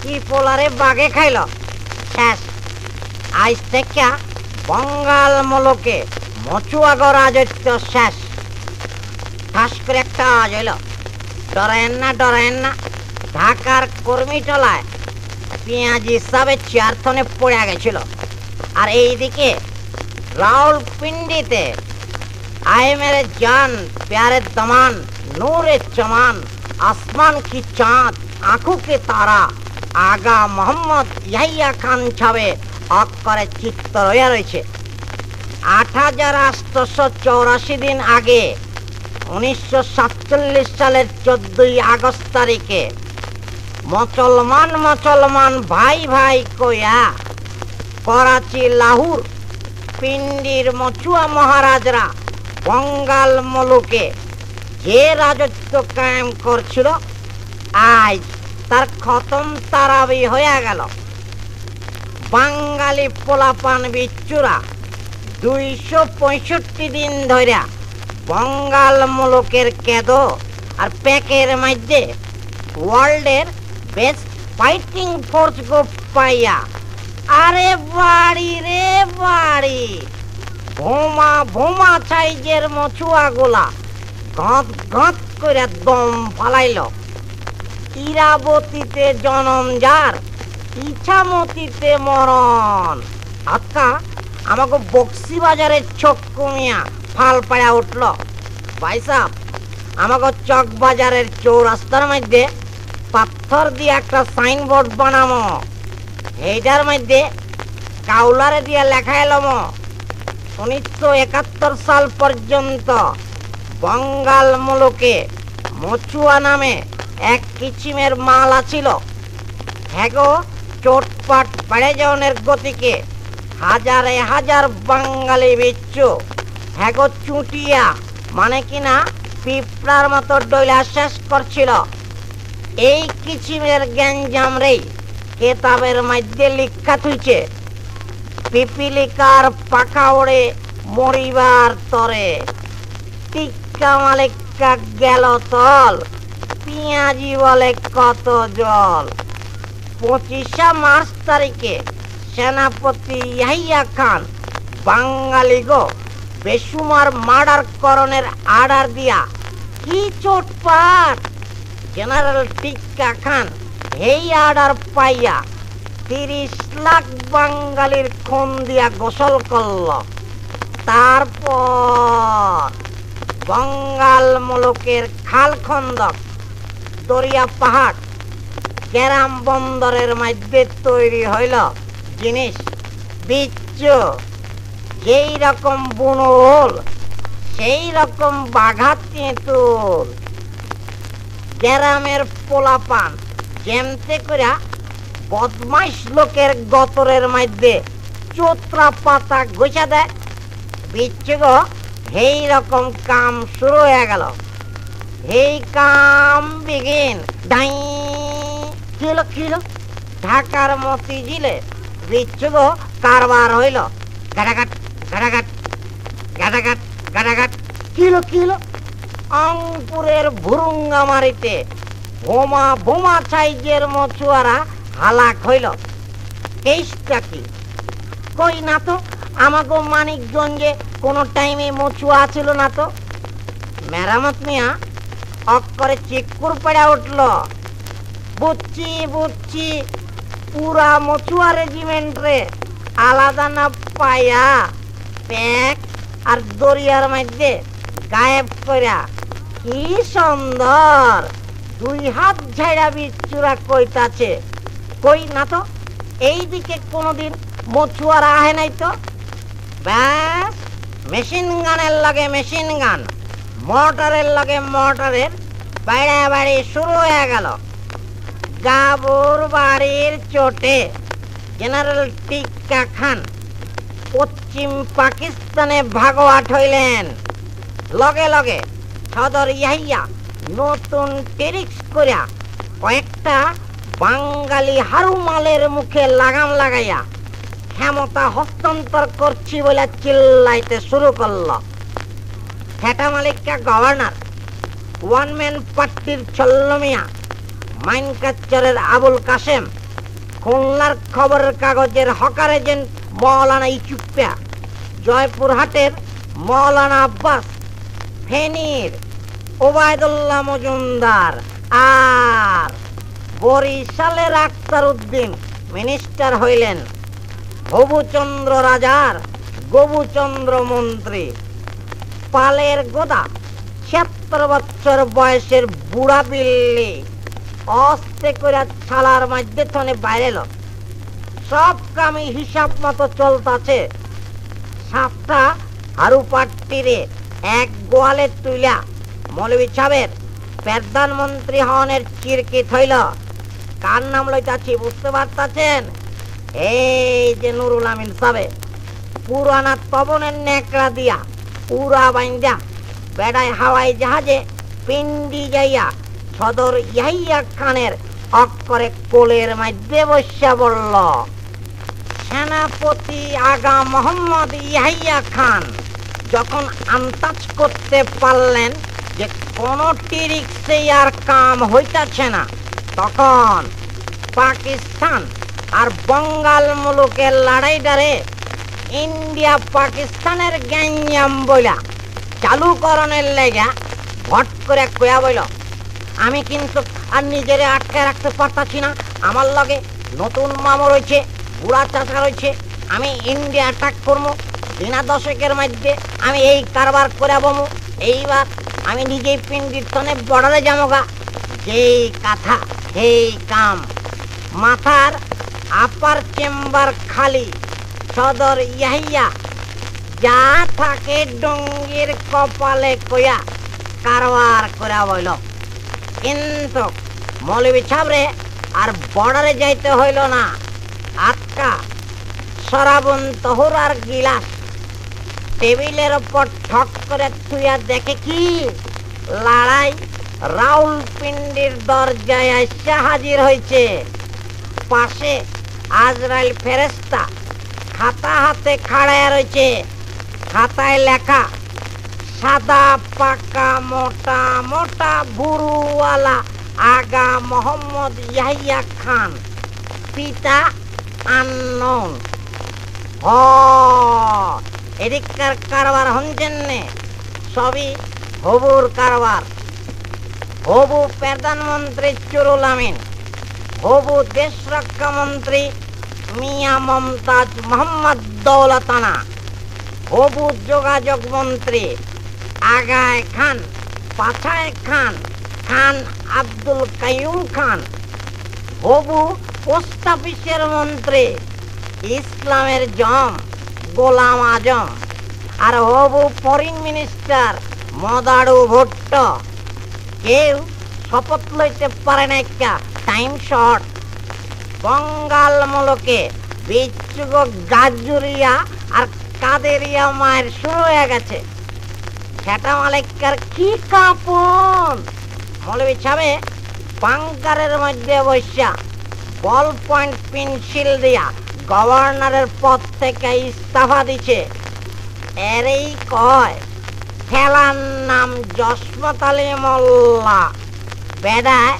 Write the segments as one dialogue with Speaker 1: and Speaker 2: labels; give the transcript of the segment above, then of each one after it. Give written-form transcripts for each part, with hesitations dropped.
Speaker 1: কি পোলারে বাগে খাইল। শেষ। আজ থেকে বঙ্গাল মুলুকে মচুয়াগ রাজত্ব শেষ। ঠাস করে একটা আওয়াজ হইল, ডরায়েন না, ডরায়েন না। ঢাকার কর্মীটলায় পেঁয়াজি সাহেবের চেয়ারথনে পড়ে গেছিল। আর এইদিকে रावलपिंडी आए मेरे जान प्यारे दमान नूरे चमान आसमान की चांद आंखों के तारा आगा मोहम्मद याहिया खान छावे अक्करे चित्त रया रयेछे 8884 दिन आगे 1947 सालेर 14 আগস্ট तारीखे मुसलमान भाई भाई कोया कराची लाहौर पिंडिर मचुआ महाराजरा बंगाल मुलुके जे राजत्व कायम करछिलो आज तार खतम ताराबी हये गेल। बांगाली पोलापान बिच्चुरा 265 दिन धरे बंगाल मुलुकेर केदो और पैकेर मध्य वर्ल्डेर बेस्ट फाइटिंग फोर्स को पाइया अरे बाड़ी रे बाड़ी भोमा भोमा साइजेर मछुआ गोला गत गत करे दम फालाइलो। इराबतीते जन्म जार इच्छामतीते मरण आत्मा आमाके बक्सी बाजारे छक्कु मिया फाल पाया उठलो। भाई साहब आमाके चक बाजारेर चौरास्तार मध्य पाथर दिए एक साइनबोर्ड बानामो এইটার মধ্যে কাউলারে দিয়ে লেখা এলাম 1971 সাল পর্যন্ত বঙ্গাল মুলুকে মচুয়া নামে এক কিচিমের মাল আছিল। হ্যাগো চোটপাট বেড়ে যাওয়ার গতিকে হাজারে হাজার বাঙালি বিচ্ছু হ্যাগো চুটিয়া মানে কিনা পিঁপড়ার মতো ডইলা শেষ করছিল। এই কিচিমের গ্যাঞ্জাম রে केताबेर मध्य लिखा थुइछे पिपिलिकार पाखा ओड़े मरिबार तरे टिक्का मालिका गेल तल पियाजी बोले कत जल। 25 मार्च तारीखे सेनापति याहिया खान बांगाली गो बेसुमार मार्डार करनेर आर्डार दिया कि चोटपाट जेनारेल टिक्का खान এই আর্ডার পাইয়া 30 লাখ বাঙালির খুন দিয়া গোসল করল। তারপর বঙ্গাল মুলুকের খাল খন্দক দরিয়া পাহাড় গ্রাম বন্দরের মধ্যে তৈরি হইল জিনিস বিচ্ছু যেই রকম বুনোল সেই রকম বাঘা তেঁতুল। গ্রামের পোলাপান যেমতে করা বদমাইশ লোকের গতরের মধ্যে চোত্রা পাতা গোছা দেয় বিচ্ছু গো এই রকম কাম শুরু হয়ে গেল। এই কাম বিগিন ডাই কিলো কিলো ঢাকার মতিঝিলে বিচ্ছু গো কারবার হইল গাড়াঘাট গাড়াঘাট গাড়াঘাট গাড়াঘাট কিলো কিলো অঙ্কুরের ভুরুঙ্গামারিতে বোমা বোমা সাইজের মছুয়ারা হালাক হইল। কেসটা কি কই না তো আমাগো মানিকগঞ্জে কোনো টাইমে মছুয়া ছিল না তো। মেরামত মিয়া অক্করে চিক্কুর পড়ে উঠল। বুঝছি বুঝছি পুরা মছুয়া রেজিমেন্ট রে আলাদা না পায়া প্যাক আর দরিয়ার মধ্যে গায়েব করা কি সুন্দর দুই হাত ঝাড়া বিচ্ছুরা কইতাছে কই না তো এইদিকে কোনোদিন মছুয়ারা আহে নাই তো। ব্যাস মেশিন গানের লাগে মেশিন গান মোটরের লাগে মোটরের বাড়াবাড়ি শুরু হয়ে গেল। গাবুর বাড়ির চোটে জেনারেল টিক্কা খান পশ্চিম পাকিস্তানে ভাগোয়াট হইলেন। লগে লগে সদর ইয়াহিয়া নতুন টেরিক্স করিয়া কয়েকটা বাঙালি হারুমালের মুখে লাগাম লাগাইয়া ক্ষমতা হস্তান্তর করছি বলে চিল্লাইতে শুরু করল। হেটা মালিকা গভর্নর ওয়ান ম্যান পার্টির ছল্লমিয়া মাইনকাচ্চরের আবুল কাসেম খুলনার খবরের কাগজের হকার এজেন্ট মৌলানা ইচুপ্পা, জয়পুরহাটের মৌলানা আব্বাস, ফেনীর ওবায়দুল্লাহ মজুমদার, আর বরিশালের আখতার উদ্দিন মিনিস্টার হইলেন। হবুচন্দ্র রাজার গবুচন্দ্র মন্ত্রী। পালের গোদা ৭৬ বছর বয়সের বুড়া বিল্লি অস্তে করে ছালার মধ্যে থনে বাইরে এলো। সব কামই হিসাব মতো চলতাছে। সাপটা হারু পাট্টিরে এক গোয়ালে তুইলা মৌলভী সাহেবের প্রধানমন্ত্রী হনের চিরকিত হইল। কার নাম লইতাছি বুঝতে পারতাছেন? এই যে নুরুল আমিন সাহেব। পুরানা তবনের নেকড়া দিয়া পুরা বাইন্দা বেড়ায় হাওয়াই জাহাজে পিন্ডি যাইয়া সদর ইয়াহিয়া খানের অক্ষরে কোলের মধ্যে বসা বলল। সেনাপতি আগা মোহাম্মদ ইয়াহিয়া খান যখন আন্দাজ করতে পারলেন যে কোনো টিরিক্সে আর কাম হইতাছে না, তখন পাকিস্তান আর বঙ্গাল মুলুকের লড়াইটারে ইন্ডিয়া পাকিস্তানের গ্যাঞ্জাম বইলা চালু করণের লেগা ভট করে কয়া বইল, আমি কিন্তু আর নিজেরে আটকে রাখতে পারতাছি না। আমার লগে নতুন মামা রয়েছে, বুড়া চাচা রয়েছে। আমি ইন্ডিয়া অ্যাটাক করবো, দিনা দশকের মধ্যে আমি এই কারবার করে বমু। এইবার আমি নিজেই পিন্ডির তনে বর্ডারে যাবো। যেই কথা সেই কাম। মাথার আপার চেম্বার খালি, সদর ইয়াহিয়া যা থাকে ডঙ্গির কপালে কয়া কারবার করে বইল। কিন্তু মৌলভী সাহেবরে আর বর্ডারে যাইতে হইল না। আটকা সরাবন তহুরার গিলাস টেবিলের ওপর ঠক করে থুইয়া দেখে কি লড়াই রাউলপিন্ডির দরজায় এসে হাজির হয়েছে। পাশে আজরাইল ফেরেস্তা খাতা হাতে খাড়ায় রয়েছে। খাতায় লেখা, সাদা পাকা মোটা মোটা বুরুওয়ালা আগা মোহাম্মদ ইয়াহিয়া খান, পিতা আননোন। এদিককার কারবার হচ্ছেন নে, সবই হবুর কারবার। হবু প্রধানমন্ত্রী নুরুল আমিন, হবু দেশ রক্ষা মন্ত্রী মিয়া মমতাজ মোহাম্মদ দৌলতানা, হবু যোগাযোগ মন্ত্রী আগায় খান, পাছায় খান, খান আব্দুল কাইয়ুম খান, হবু পোস্ট অফিসের মন্ত্রী ইসলামের জম গোলাম আজম, আর হবু ফরেন মিনিস্টার মদারু ভুট্টো। কেউ শপথ লইতে পারে না, একটা টাইম শর্ট। বঙ্গাল মুলুকে বিচ্ছুক গাজুরিয়া আর কাদেরিয়া মায়ের শুরু হয়ে গেছে। সেটা মালিকার কি কাপন। মৌলভী সাহেব বাংকারের মধ্যে বসা বল পয়েন্ট পেন্সিল দিয়া গভর্নরের পদ থেকে ইস্তফা দিছে। এরই কয় খেলার নাম জসমত আলী মোল্লা। বেড়ায়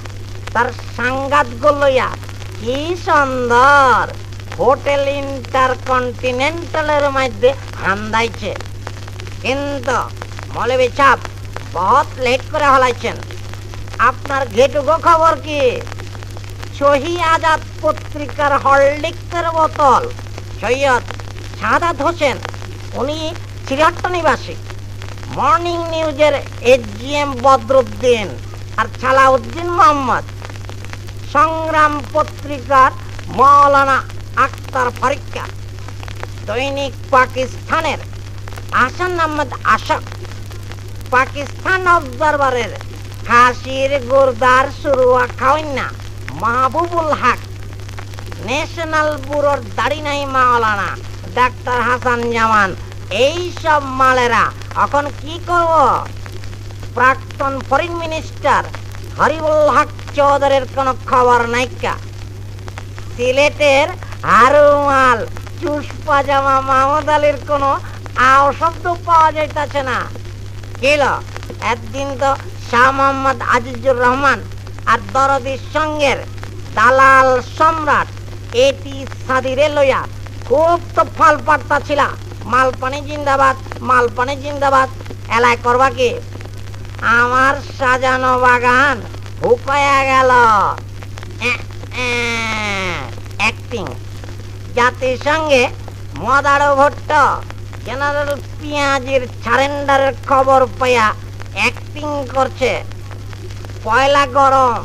Speaker 1: তার সাংঘাত গুলোয়া কি সুন্দর হোটেল ইন্টারকন্টিনেন্টালের মধ্যে হান্দাইছে। কিন্তু মৌলভী সাহেব বহুত লেট করে হলাইছেন। আপনার ঘেটুকো খবর কি? শহী আজাদ পত্রিকার হরলিক্সের বোতল সৈয়দ সাদাত হোসেন, উনি সিরাট্টা নিবাসী। মর্নিং নিউজের এজিএম বদরুদ্দিন আর সালাউদ্দিন মোহাম্মদ, সংগ্রাম পত্রিকার মৌলানা আখতার ফারিক্কা, দৈনিক পাকিস্তানের আহসান আহমদ আশক, পাকিস্তান অবজারভারের হাসির গুরদার সুরুয়া খাওয়ান্না মাহবুবুল হক, ন্যাশনাল ব্যুরোর দাড়ি নাই মাওলানা ডাক্তার হাসান জামান। এই সব মালেরা এখন কি করব? প্রাক্তন ফরেন মিনিস্টার হরিবুল হক চৌধুরীর কোনো খবর নাইকা। সিলেটের হারুমাল চুস পাজামা মাহমুদ আলীর কোনো আও শব্দ পাওয়া যাইতেছে না। কিল একদিন তো শাহ মোহাম্মদ আজিজুর রহমান আর দরদির সঙ্গের দালাল সম্রাট এটি সাদিরে লইয়া খুব তো ফল পাড়তা ছিল। মালপানি জিন্দাবাদ, মালপানি জিন্দাবাদ। এলাই করবা কি? আমার সাজানো বাগান হুকায়া গেল। অ্যাক্টিং। জাতিসংঘে মদারো ভট্ট জেনারেল পিঁয়াজির সারেন্ডারের খবর পাইয়া অ্যাক্টিং করছে। পয়লা গরম,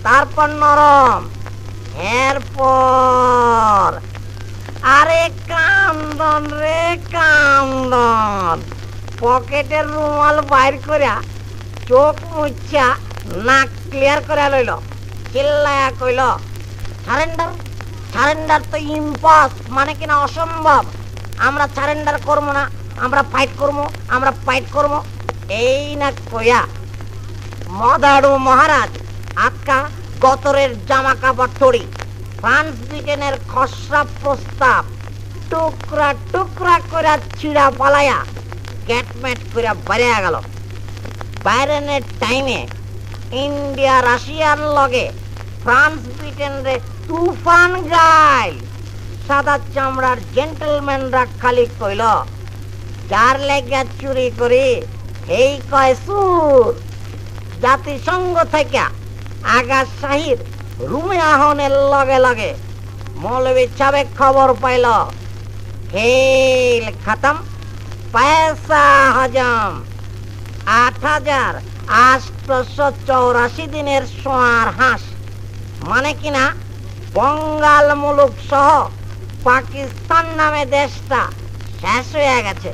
Speaker 1: তারপর নরম, এরপর আরে কান্দন রে কান্দন। পকেটের রুমাল বাইর করিয়া চোখ মুচ্ছা নাক ক্লিয়ার করে লইল। চিল্লায়া কইল, সারেন্ডার সারেন্ডার তো ইম্পস, মানে কিনা অসম্ভব। আমরা সারেন্ডার করবো না, আমরা ফাইট করবো, আমরা ফাইট করবো। এই না কইয়া মদারু মহারাজ আজকা গতরের জামা কাপড় তড়ি ফ্রান্স ব্রিটেনের খসড়া প্রস্তাব টুকরা টুকরা করে ছিঁড়া পালাইয়া গ্যাটম্যাট করে বেরিয়ে গেল। বাইরনের টাইমে ইন্ডিয়া রাশিয়ার লগে ফ্রান্স ব্রিটেনরে তুফান গাইল। সাদা চামড়ার জেন্টলম্যানরা খালি কইল, যার লেগে চুরি করি এই কয় সুর। জাতিসংঘ থেকে আগা শাহির রুমে আহনের লগে লগে মৌলবী সাহেব খবর পাইল, হেল খতম, পয়সা হজম। ৮,৮৮৪ দিনের সোয়ার হাঁস, মানে কিনা বঙ্গাল মুলুক সহ পাকিস্তান নামে দেশটা শেষ হয়ে গেছে।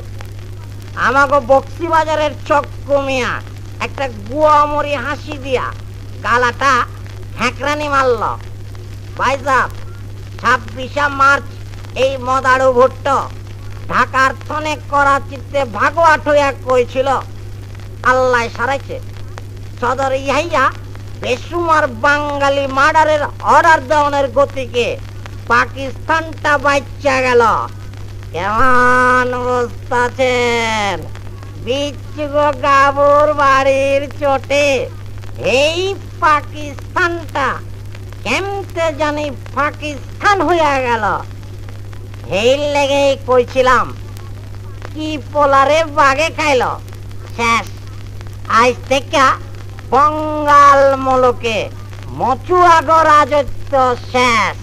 Speaker 1: আমাকে বক্সিবাজারের চক্কু মিয়া একটা গুয়ামরি হাসি দিয়া গালাটা হ্যাঁকরানি মারল। ভাইসাব, ২৬শে মার্চ এই মদারু ভুট্ট ঢাকার থনে করাচিতে ভাগোয়াট হইয়া কইছিল, আল্লাহ সারাইছে। সদর ইহাইয়া বেসুমার বাঙালি মার্ডারের অর্ডার দেওয়ানের গতিকে পাকিস্তানটা বাচ্চা গেল। কেমন অবস্থা আছেন? বিচ্ছুগো গাবুর বাড়ির চোটে এই পাকিস্তানটা কেমতে জানি পাকিস্তান হইয়া গেল। এই লেগেই কইছিলাম, কি পোলারে বাগে খাইল। শেষ, আজ থেকে বঙ্গাল মুলুকে মচুয়াগো রাজত্ব শেষ।